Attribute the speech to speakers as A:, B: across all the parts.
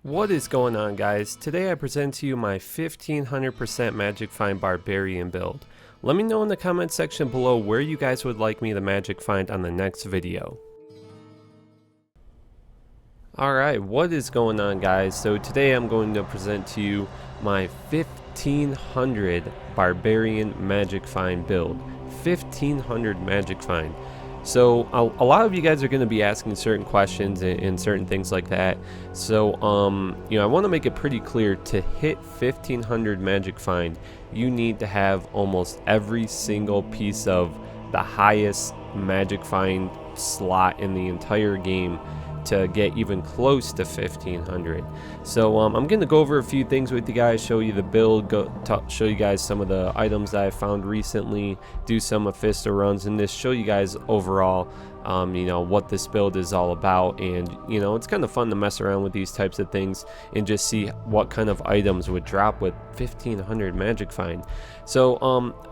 A: What is going on, guys? Today I present to you my 1500% Magic Find Barbarian build. Let me know in the comment section below where you guys would like me to Magic Find on the next video. Alright, what is going on, guys? So today I'm going to present to you my 1500 Barbarian Magic Find build. 1500 Magic Find. So a lot of you guys are going to be asking certain questions and certain things like that. So I want to make it pretty clear, to hit 1500 Magic Find, you need to have almost every single piece of the highest Magic Find slot in the entire game to get even close to 1500. So I'm going to go over a few things with you guys, show you the build, show you guys some of the items that I found recently, do some Mephisto runs, and just show you guys overall what this build is all about. And it's kind of fun to mess around with these types of things and just see what kind of items would drop with 1500 Magic Find. So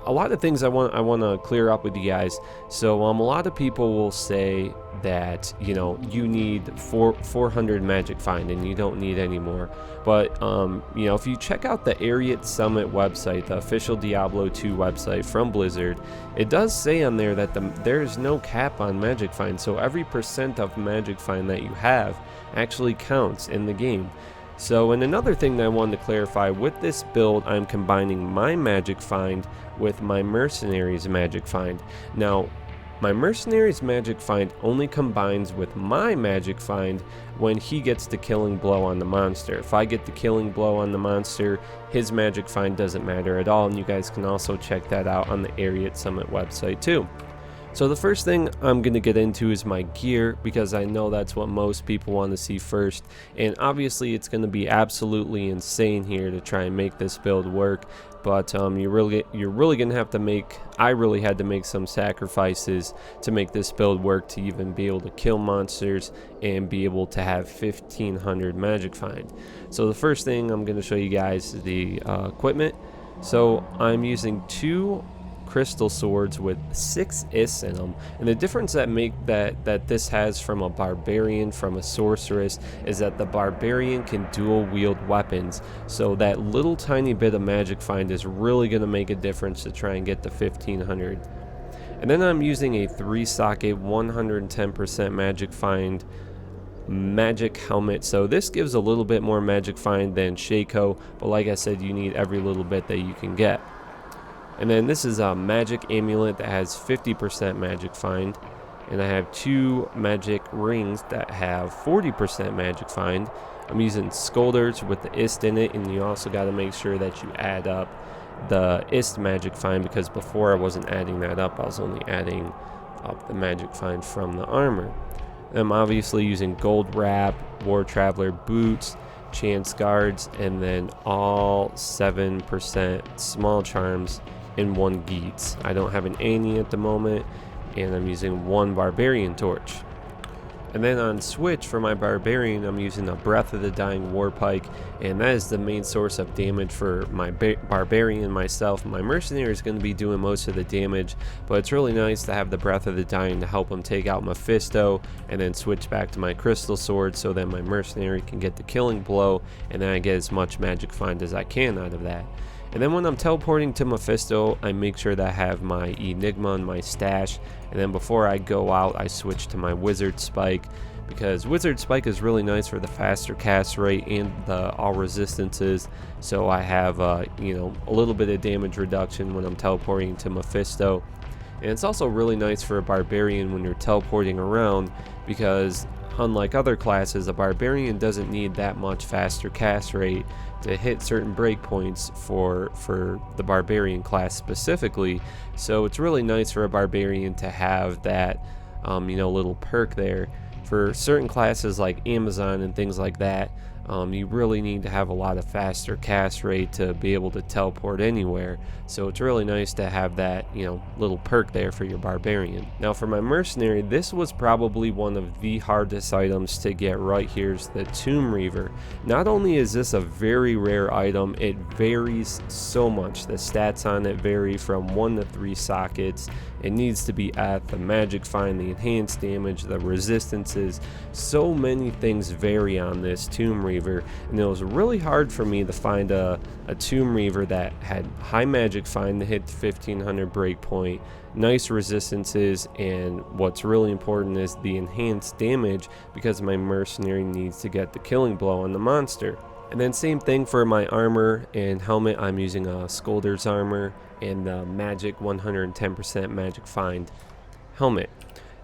A: a lot of things I want to clear up with you guys. So a lot of people will say that you need 400 Magic Find and you don't need any more. But if you check out the Ariat Summit website, the official Diablo 2 website from Blizzard, it does say on there that there's no cap on Magic Find. So every percent of Magic Find that you have actually counts in the game. So, and another thing that I wanted to clarify, with this build, I'm combining my Magic Find with my Mercenary's Magic Find. Now, my Mercenary's Magic Find only combines with my Magic Find when he gets the killing blow on the monster. If I get the killing blow on the monster, his Magic Find doesn't matter at all, and you guys can also check that out on the Ariat Summit website too. So the first thing I'm going to get into is my gear, because I know that's what most people want to see first. And obviously it's going to be absolutely insane here to try and make this build work. But you're really going to have to make, I really had to make some sacrifices to make this build work, to even be able to kill monsters and be able to have 1500 Magic Find. So the first thing I'm going to show you guys is the equipment. So I'm using 2 crystal swords with 6 ists in them, and the difference that this has from a barbarian, from a sorceress, is that the barbarian can dual wield weapons. So that little tiny bit of Magic Find is really going to make a difference to try and get to 1500. And then I'm using a 3-socket 110% Magic Find magic helmet. So this gives a little bit more Magic Find than Shaco, but like I said, you need every little bit that you can get. And then this is a magic amulet that has 50% Magic Find. And I have 2 magic rings that have 40% Magic Find. I'm using Skulders with the ist in it, and you also got to make sure that you add up the ist Magic Find, because before I wasn't adding that up, I was only adding up the Magic Find from the armor. I'm obviously using Gold Wrap, War Traveler boots, Chance Guards, and then all 7% Small Charms in 1 Geats. I don't have an Annie at the moment, and I'm using 1 Barbarian Torch. And then on switch for my Barbarian, I'm using a Breath of the Dying Warpike, and that is the main source of damage for my Barbarian myself. My Mercenary is going to be doing most of the damage, but it's really nice to have the Breath of the Dying to help him take out Mephisto, and then switch back to my Crystal Sword so that my Mercenary can get the killing blow, and then I get as much Magic Find as I can out of that. And then when I'm teleporting to Mephisto, I make sure that I have my Enigma in my stash. And then before I go out, I switch to my Wizard Spike, because Wizard Spike is really nice for the faster cast rate and the all resistances. So I have a little bit of damage reduction when I'm teleporting to Mephisto. And it's also really nice for a Barbarian when you're teleporting around, because unlike other classes, a Barbarian doesn't need that much faster cast rate to hit certain breakpoints for the Barbarian class specifically. So it's really nice for a Barbarian to have that little perk there. For certain classes like Amazon and things like that, you really need to have a lot of faster cast rate to be able to teleport anywhere. So it's really nice to have that little perk there for your Barbarian. Now for my Mercenary, this was probably one of the hardest items to get right. Here's the Tomb Reaver. Not only is this a very rare item, it varies so much. The stats on it vary from 1 to 3 sockets. It needs to be at the Magic Find, the enhanced damage, the resistances. So many things vary on this Tomb Reaver. Reaver, and it was really hard for me to find a Tomb Reaver that had high magic find to hit the 1500 breakpoint, nice resistances, and what's really important is the enhanced damage, because my mercenary needs to get the killing blow on the monster. And then same thing for my armor and helmet. I'm using a Scolder's armor and the magic 110% magic find helmet.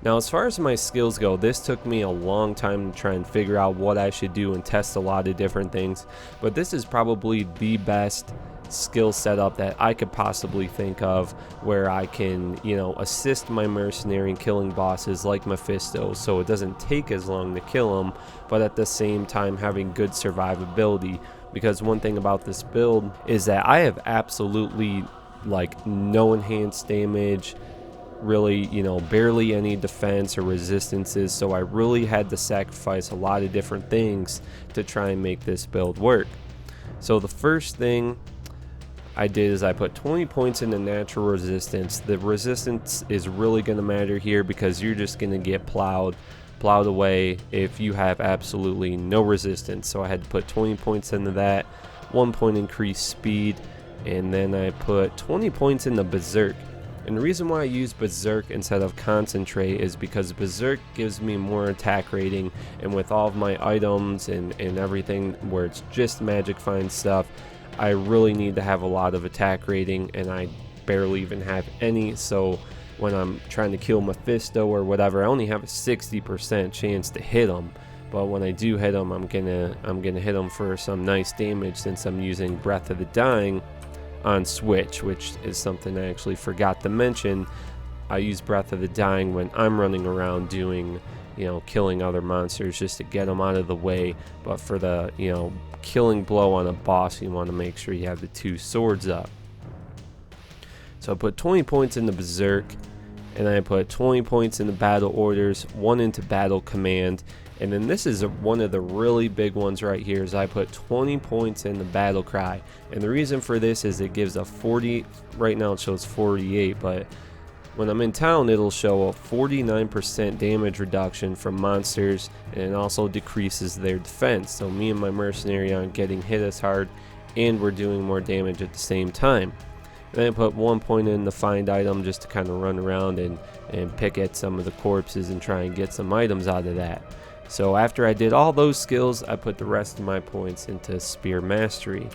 A: Now as far as my skills go, this took me a long time to try and figure out what I should do and test a lot of different things, but this is probably the best skill setup that I could possibly think of, where I can, you know, assist my mercenary in killing bosses like Mephisto, so it doesn't take as long to kill him, but at the same time having good survivability. Because one thing about this build is that I have absolutely like no enhanced damage, really, you know, barely any defense or resistances, so I really had to sacrifice a lot of different things to try and make this build work. So the first thing I did is I put 20 points in the natural resistance. The resistance is really going to matter here, because you're just going to get plowed away if you have absolutely no resistance. So I had to put 20 points into that, 1 point increased speed, and then I put 20 points in the Berserk. And the reason why I use Berserk instead of Concentrate is because Berserk gives me more attack rating, and with all of my items and everything where it's just magic find stuff, I really need to have a lot of attack rating, and I barely even have any. So when I'm trying to kill Mephisto or whatever, I only have a 60% chance to hit him. But when I do hit him, I'm gonna hit him for some nice damage, since I'm using Breath of the Dying on Switch, which is something I actually forgot to mention. I use Breath of the Dying when I'm running around doing, you know, killing other monsters, just to get them out of the way. But for the, you know, killing blow on a boss, you want to make sure you have the 2 swords up. So I put 20 points in the Berserk, and then I put 20 points in the battle orders, 1 into battle command, and then this is one of the really big ones right here, is I put 20 points in the battle cry. And the reason for this is it gives a 40, right now it shows 48, but when I'm in town it'll show a 49% damage reduction from monsters, and it also decreases their defense, so me and my mercenary aren't getting hit as hard, and we're doing more damage at the same time. Then I put 1 point in the find item, just to kind of run around and pick at some of the corpses and try and get some items out of that. So after I did all those skills, I put the rest of my points into Spear Mastery.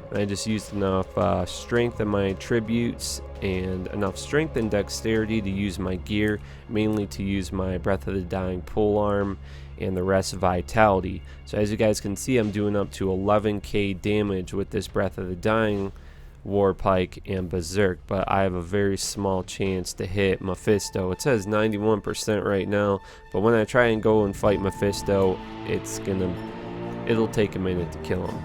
A: And I just used enough strength in my attributes and enough strength and dexterity to use my gear, mainly to use my Breath of the Dying polearm, and the rest vitality. So as you guys can see, I'm doing up to 11k damage with this Breath of the Dying, Warpike, and Berserk, but I have a very small chance to hit Mephisto. It says 91% right now, but when I try and go and fight Mephisto, it'll take a minute to kill him.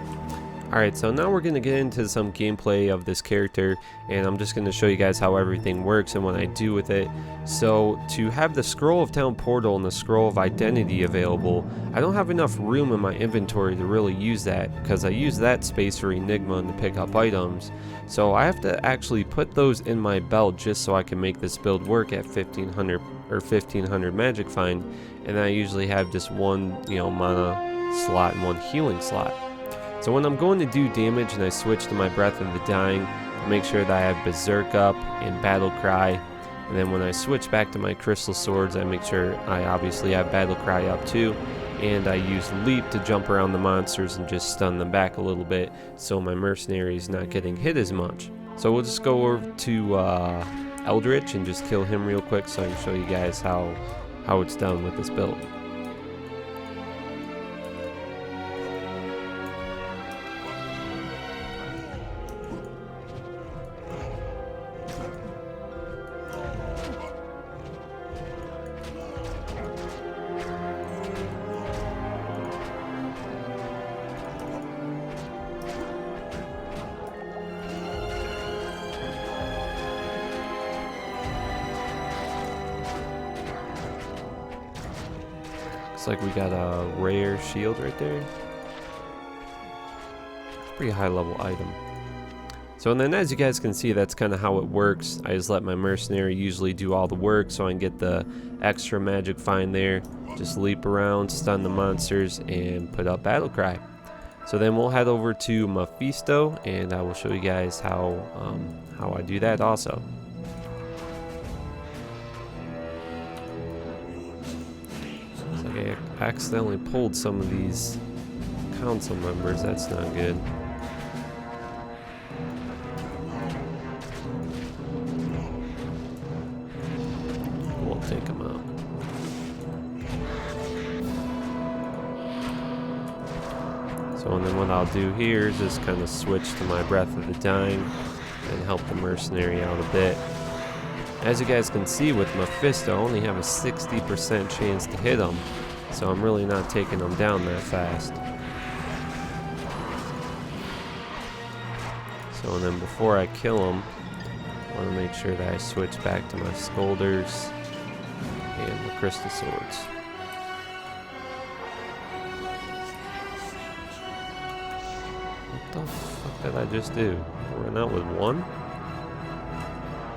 A: Alright, so now we're going to get into some gameplay of this character, and I'm just going to show you guys how everything works and what I do with it. So to have the Scroll of Town Portal and the Scroll of Identity available, I don't have enough room in my inventory to really use that, because I use that space for Enigma and to pick up items. So I have to actually put those in my belt just so I can make this build work at 1500 magic find, and I usually have just one, you know, mana slot and one healing slot. So when I'm going to do damage and I switch to my Breath of the Dying, I make sure that I have Berserk up and Battle Cry. And then when I switch back to my Crystal Swords, I make sure I obviously have Battle Cry up too. And I use Leap to jump around the monsters and just stun them back a little bit, so my mercenary is not getting hit as much. So we'll just go over to Eldritch and just kill him real quick so I can show you guys how it's done with this build. Looks like we got a rare shield right there. Pretty high level item. So and then as you guys can see, that's kind of how it works. I just let my mercenary usually do all the work so I can get the extra magic find there. Just leap around, stun the monsters, and put up battle cry. So then we'll head over to Mephisto, and I will show you guys how I do that also. It's like I accidentally pulled some of these council members. That's not good. We'll take them out. So and then what I'll do here is just kind of switch to my Breath of the Dying and help the mercenary out a bit. As you guys can see with Mephisto, I only have a 60% chance to hit him, so I'm really not taking him down that fast. So and then before I kill him, I want to make sure that I switch back to my Scolders and the Crystal Swords. What the fuck did I just do? I ran out with one?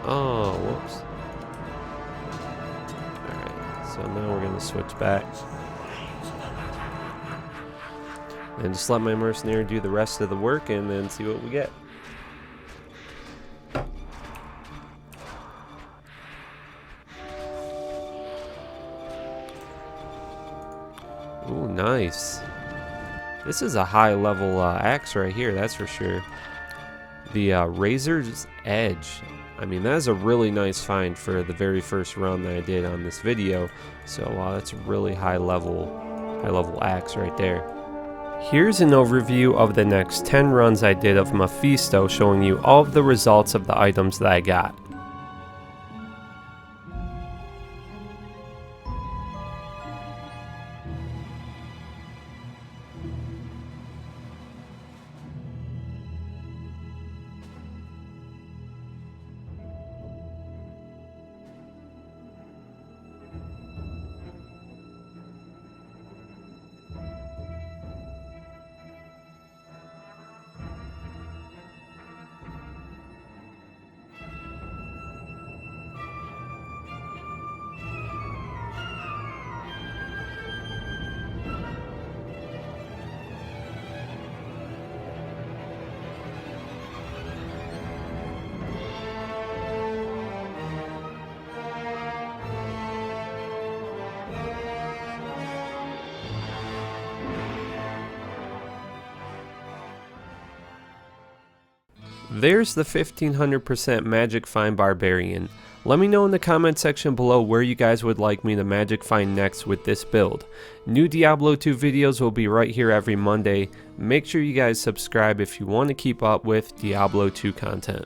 A: Oh, whoops. Alright, so now we're going to switch back. And just let my mercenary do the rest of the work and then see what we get. Ooh, nice. This is a high level axe right here, that's for sure. The Razor's Edge. I mean, that is a really nice find for the very first run that I did on this video. So that's a really high level axe right there. Here's an overview of the next 10 runs I did of Mephisto, showing you all of the results of the items that I got. There's the 1500% Magic Find Barbarian. Let me know in the comment section below where you guys would like me to Magic Find next with this build. New Diablo 2 videos will be right here every Monday. Make sure you guys subscribe if you want to keep up with Diablo 2 content.